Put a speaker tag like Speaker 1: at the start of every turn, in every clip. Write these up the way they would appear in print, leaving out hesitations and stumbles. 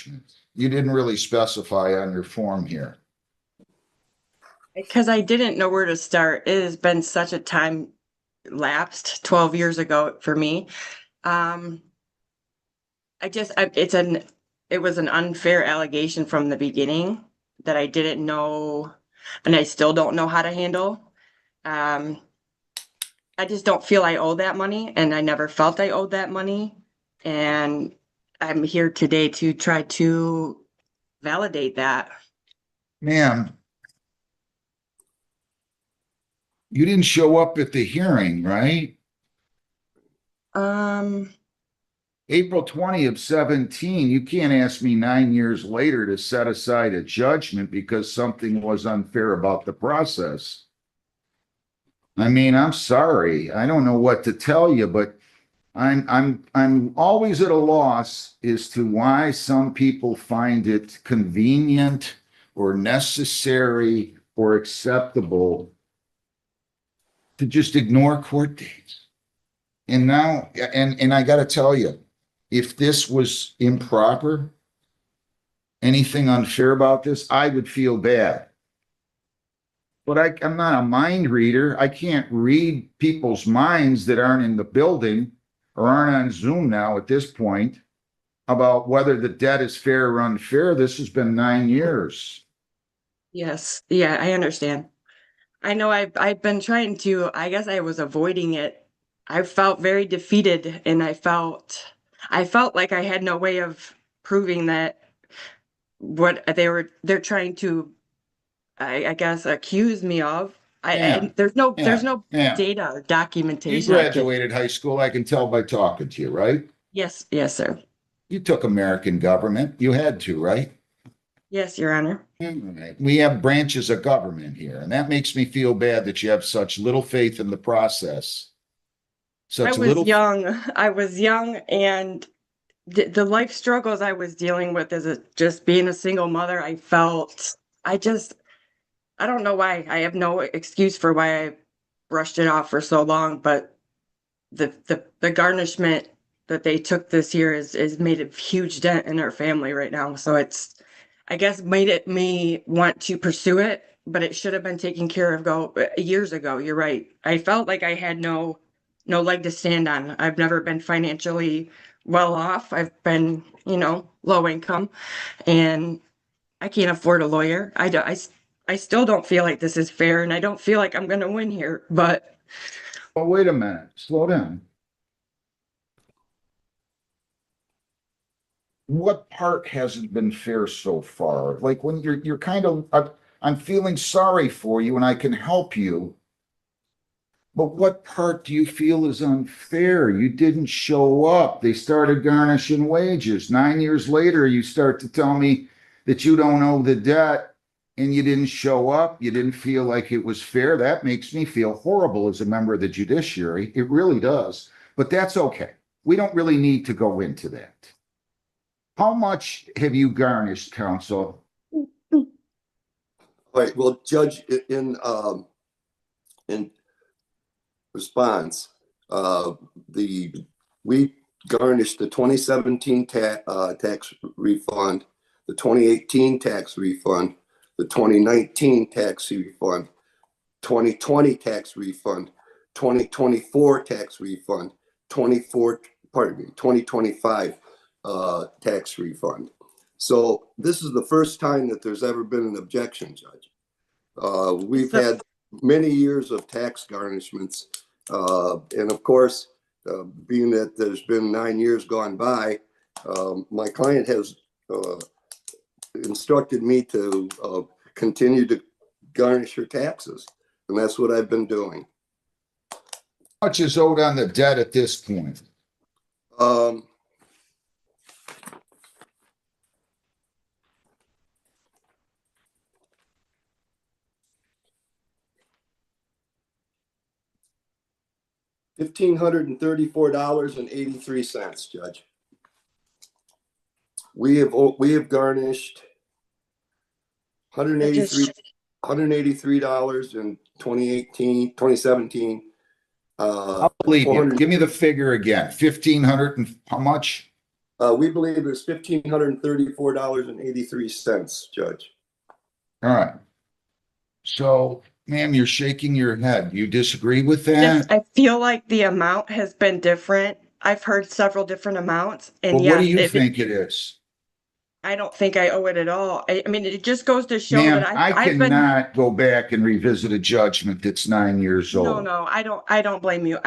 Speaker 1: garnishment? You didn't really specify on your form here.
Speaker 2: Because I didn't know where to start. It has been such a time lapsed 12 years ago for me. Um, it was an unfair allegation from the beginning that I didn't know, and I still don't know how to handle. Um, I just don't feel I owe that money, and I never felt I owed that money. And I'm here today to try to validate that.
Speaker 1: Ma'am, you didn't show up at the hearing, right?
Speaker 2: Um,
Speaker 1: April 20 of 17, you can't ask me 9 years later to set aside a judgment because something was unfair about the process. I mean, I'm sorry. I don't know what to tell you, but I'm always at a loss as to why some people find it convenient or necessary or acceptable to just ignore court dates. And now, and I got to tell you, if this was improper, anything unfair about this, I would feel bad. But I'm not a mind reader. I can't read people's minds that aren't in the building or aren't on Zoom now at this point about whether the debt is fair or unfair. This has been 9 years.
Speaker 2: yes, yeah, I understand. I know I've been trying to, I guess I was avoiding it. I felt very defeated and I felt like I had no way of proving that what they're trying to I guess accuse me of.
Speaker 1: Yeah,
Speaker 2: There's
Speaker 1: yeah,
Speaker 2: no
Speaker 1: yeah.
Speaker 2: data or
Speaker 1: You
Speaker 2: documentation I could.
Speaker 1: graduated high school, I can tell by talking to you, right?
Speaker 2: Yes, yes, sir.
Speaker 1: You took American government. You had to, right?
Speaker 2: Yes, Your Honor.
Speaker 1: Right. We have branches of government here, and that makes me feel bad that you have such little faith in the process.
Speaker 2: I
Speaker 1: Such
Speaker 2: was
Speaker 1: little,
Speaker 2: young. I was young and the life struggles I was dealing with as just being a single mother, I just I don't know why. I have no excuse for why I brushed it off for so long, but the garnishment that they took this year is made a huge dent in our family right now. So it's I guess made it me want to pursue it, but it should have been taken care of years ago. You're right. I felt like I had no leg to stand on. I've never been financially well off. I've been, low income, and I can't afford a lawyer. I still don't feel like this is fair, and I don't feel like I'm going to win here, but
Speaker 1: oh, wait a minute, slow down. What part hasn't been fair so far? Like when you're kind of, I'm feeling sorry for you and I can help you. But what part do you feel is unfair? You didn't show up. They started garnishing wages. 9 years later, you start to tell me that you don't owe the debt and you didn't show up. You didn't feel like it was fair. That makes me feel horrible as a member of the judiciary. It really does. But that's okay. We don't really need to go into that. How much have you garnished, counsel?
Speaker 3: All right, well, Judge, in response, we garnished the 2017 tax refund, the 2018 tax refund, the 2019 tax refund, 2020 tax refund, 2024 tax refund, 2025 tax refund. So this is the first time that there's ever been an objection, Judge. We've had many years of tax garnishments. And of course, being that there's been 9 years gone by, my client has instructed me to continue to garnish her taxes. And that's what I've been doing.
Speaker 1: How much is owed on the debt at this point?
Speaker 3: $1,534.83, Judge. We have garnished $183 in 2017.
Speaker 1: I'll believe you. Give me the figure again. 1,500 and how much?
Speaker 3: We believe it's $1,534.83, Judge.
Speaker 1: All right. So, ma'am, you're shaking your head. You disagree with
Speaker 2: Just,
Speaker 1: that?
Speaker 2: I feel like the amount has been different. I've heard several different amounts, and
Speaker 1: Well, what do
Speaker 2: yes,
Speaker 1: you
Speaker 2: if
Speaker 1: think it is?
Speaker 2: I don't think I owe it at all. I mean, it just goes to show that
Speaker 1: Ma'am, I
Speaker 2: I've been.
Speaker 1: cannot go back and revisit a judgment that's 9 years
Speaker 2: No,
Speaker 1: old.
Speaker 2: no, I don't blame you.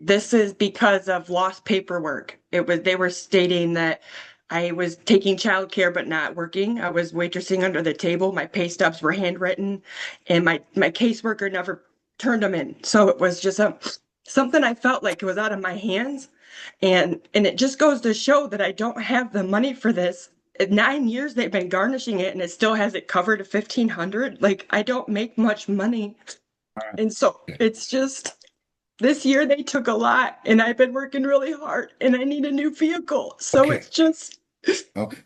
Speaker 2: This is because of lost paperwork. They were stating that I was taking childcare but not working. I was waitressing under the table. My pay stubs were handwritten and my caseworker never turned them in. So it was just something I felt like it was out of my hands. And it just goes to show that I don't have the money for this. In 9 years they've been garnishing it and it still has it covered at 1,500. Like I don't make much money. And so it's just this year they took a lot and I've been working really hard and I need a new vehicle. So
Speaker 1: Okay.
Speaker 2: it's just
Speaker 1: Okay.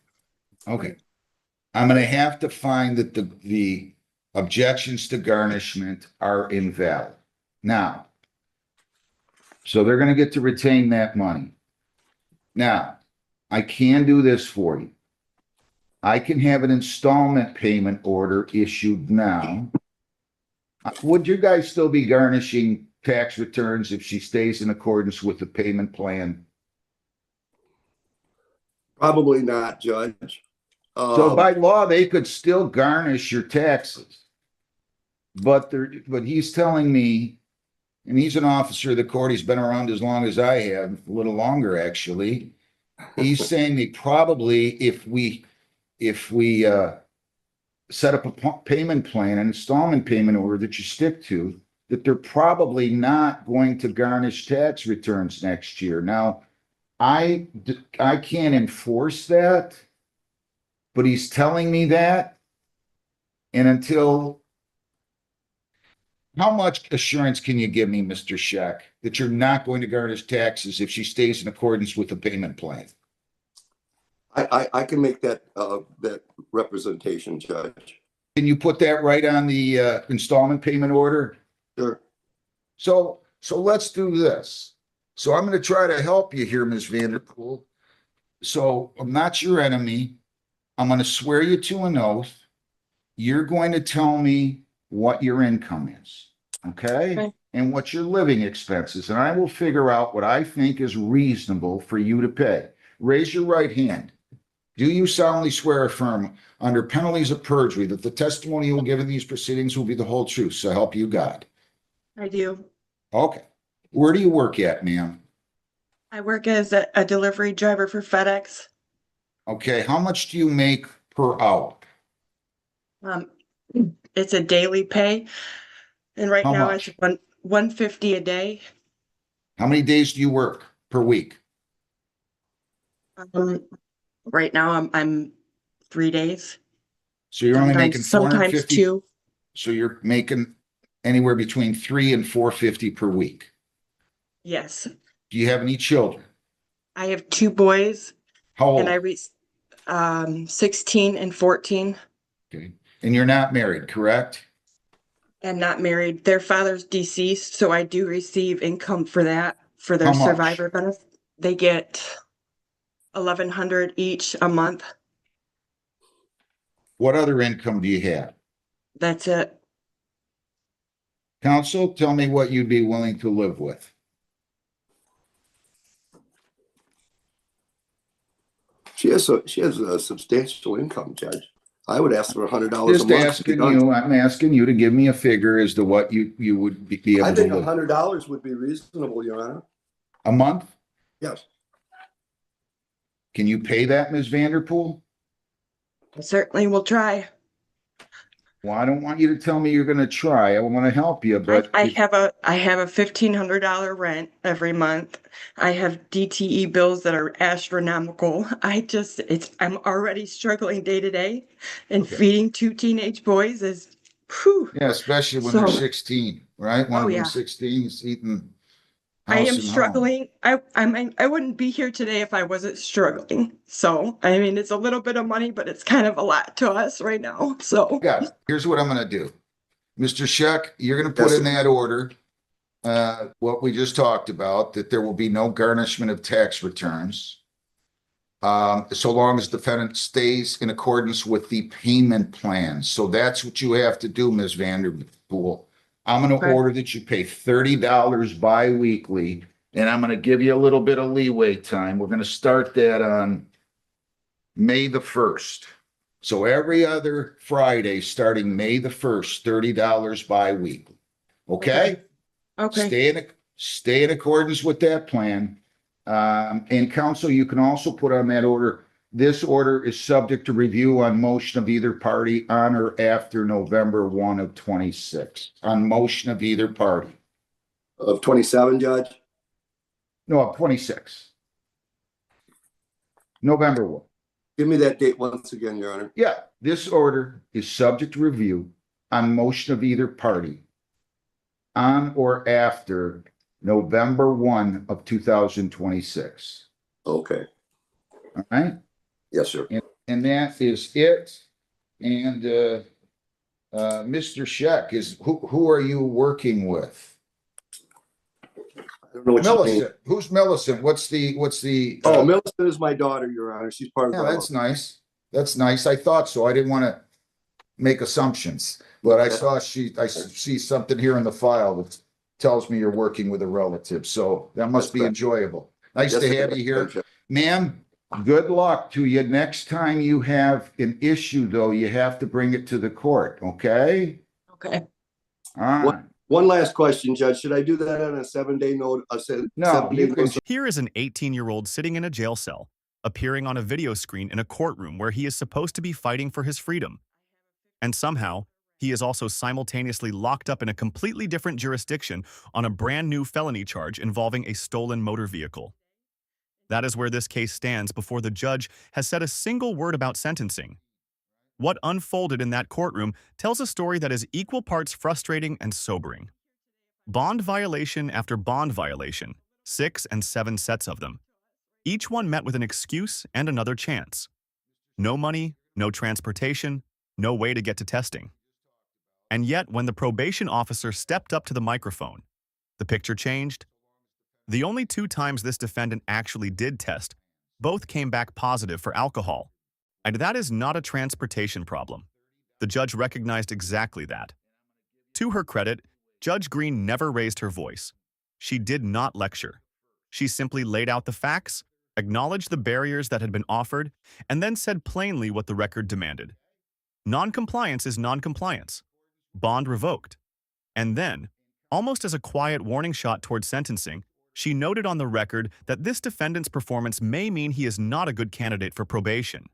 Speaker 1: Okay. I'm going to have to find that the objections to garnishment are invalid. Now, so they're going to get to retain that money. Now, I can do this for you. I can have an installment payment order issued now. Would you guys still be garnishing tax returns if she stays in accordance with the payment plan?
Speaker 3: Probably not, Judge.
Speaker 1: So by law, they could still garnish your taxes. But he's telling me, and he's an officer of the court, he's been around as long as I have, a little longer actually. He's saying they probably, if we set up a payment plan, an installment payment order that you stick to, that they're probably not going to garnish tax returns next year. Now, I can't enforce that, but he's telling me that. And how much assurance can you give me, Mr. Scheck, that you're not going to garnish taxes if she stays in accordance with the payment plan?
Speaker 3: I can make that representation, Judge.
Speaker 1: Can you put that right on the installment payment order?
Speaker 3: Sure.
Speaker 1: So let's do this. So I'm going to try to help you here, Ms. Vanderpool. So I'm not your enemy. I'm going to swear you to an oath. You're going to tell me what your income is, okay? And what your living expenses, and I will figure out what I think is reasonable for you to pay. Raise your right hand. Do you solemnly swear or affirm under penalties of perjury that the testimony you will give in these proceedings will be the whole truth, so help you God?
Speaker 2: I do.
Speaker 1: Okay. Where do you work at, ma'am?
Speaker 2: I work as a delivery driver for FedEx.
Speaker 1: Okay. How much do you make per hour?
Speaker 2: It's a daily pay. And right
Speaker 1: How
Speaker 2: now
Speaker 1: much?
Speaker 2: it's 150 a day.
Speaker 1: How many days do you work per week?
Speaker 2: Right now I'm 3 days.
Speaker 1: So you're only making
Speaker 2: Sometimes
Speaker 1: 450.
Speaker 2: 2.
Speaker 1: So you're making anywhere between 3 and 450 per week.
Speaker 2: Yes.
Speaker 1: Do you have any children?
Speaker 2: I have 2 boys
Speaker 1: How old?
Speaker 2: and I reached 16 and 14
Speaker 1: Okay. And you're not married, correct?
Speaker 2: and not married. Their father's deceased, so I do receive income for that, for their
Speaker 1: How much?
Speaker 2: survivor benefit. They get $1,100 each a month.
Speaker 1: What other income do you have?
Speaker 2: That's it.
Speaker 1: Counsel, tell me what you'd be willing to live with.
Speaker 3: She has a substantial income, Judge. I would ask for $100 a
Speaker 1: Just
Speaker 3: month.
Speaker 1: asking you, I'm asking you to give me a figure as to what you would be able
Speaker 3: I
Speaker 1: to
Speaker 3: think
Speaker 1: live.
Speaker 3: $100 would be reasonable, Your Honor.
Speaker 1: A month?
Speaker 3: Yes.
Speaker 1: Can you pay that, Ms. Vanderpool?
Speaker 2: I certainly will try.
Speaker 1: Well, I don't want you to tell me you're going to try. I want to help you, but
Speaker 2: I have a $1,500 rent every month. I have DTE bills that are astronomical. I'm already struggling day to day, and
Speaker 1: Okay.
Speaker 2: feeding 2 teenage boys is, whew.
Speaker 1: yeah, especially when they're
Speaker 2: So-
Speaker 1: 16, right? One
Speaker 2: Oh,
Speaker 1: of them
Speaker 2: yeah.
Speaker 1: 16 is eating
Speaker 2: I
Speaker 1: house
Speaker 2: am
Speaker 1: and home.
Speaker 2: struggling. I wouldn't be here today if I wasn't struggling. So, I mean, it's a little bit of money, but it's kind of a lot to us right now. So,
Speaker 1: Yeah, here's what I'm going to do. Mr. Scheck, you're going to put
Speaker 3: Yes,
Speaker 1: in that order what we just talked about, that there will be no garnishment of tax returns. so long as defendant stays in accordance with the payment plan. So that's what you have to do, Ms. Vanderpool. I'm going to
Speaker 2: Okay.
Speaker 1: order that you pay $30 bi-weekly, and I'm going to give you a little bit of leeway time. We're going to start that on May the 1st. So every other Friday, starting May the 1st, $30 bi-weekly. Okay?
Speaker 2: Okay.
Speaker 1: Stay in accordance with that plan. And counsel, you can also put on that order, this order is subject to review on motion of either party on or after November 1 of 26, on motion of either party.
Speaker 3: Of 27, Judge?
Speaker 1: No, of 26. November 1.
Speaker 3: Give me that date once again, Your Honor.
Speaker 1: Yeah, this order is subject to review on motion of either party on or after November 1 of 2026.
Speaker 3: Okay.
Speaker 1: All right?
Speaker 3: Yes, sir.
Speaker 1: And that is it. And Mr. Scheck, who are you working with?
Speaker 3: I don't know what you mean.
Speaker 1: Millicent. Who's Millicent? What's the
Speaker 3: Oh, Millicent is my daughter, Your Honor. She's part of
Speaker 1: yeah,
Speaker 3: our.
Speaker 1: that's nice. That's nice. I thought so. I didn't want to make assumptions, but I see something here in the file that tells me you're working with a relative. So that must be enjoyable. Nice to have you here. Ma'am, good luck to you. Next time you have an issue, though, you have to bring it to the court, okay?
Speaker 2: Okay.
Speaker 1: All right.
Speaker 3: One last question, Judge. Should I do that on a 7-day note?
Speaker 1: No, you can.
Speaker 4: Here is an 18-year-old sitting in a jail cell, appearing on a video screen in a courtroom where he is supposed to be fighting for his freedom. And somehow, he is also simultaneously locked up in a completely different jurisdiction on a brand new felony charge involving a stolen motor vehicle. That is where this case stands before the judge has said a single word about sentencing. What unfolded in that courtroom tells a story that is equal parts frustrating and sobering. Bond violation after bond violation, 6 and 7 sets of them. Each one met with an excuse and another chance. No money, no transportation, no way to get to testing. And yet, when the probation officer stepped up to the microphone, the picture changed. The only 2 times this defendant actually did test, both came back positive for alcohol. And that is not a transportation problem. The judge recognized exactly that. To her credit, Judge Green never raised her voice. She did not lecture. She simply laid out the facts, acknowledged the barriers that had been offered, and then said plainly what the record demanded. Non-compliance is non-compliance. Bond revoked. And then, almost as a quiet warning shot towards sentencing, she noted on the record that this defendant's performance may mean he is not a good candidate for probation.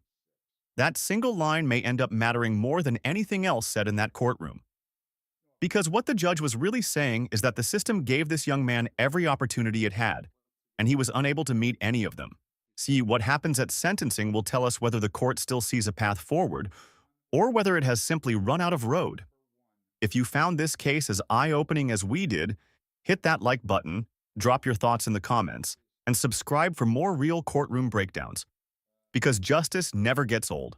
Speaker 4: That single line may end up mattering more than anything else said in that courtroom. Because what the judge was really saying is that the system gave this young man every opportunity it had, and he was unable to meet any of them. See, what happens at sentencing will tell us whether the court still sees a path forward, or whether it has simply run out of road. If you found this case as eye-opening as we did, hit that like button, drop your thoughts in the comments, and subscribe for more real courtroom breakdowns. Because justice never gets old.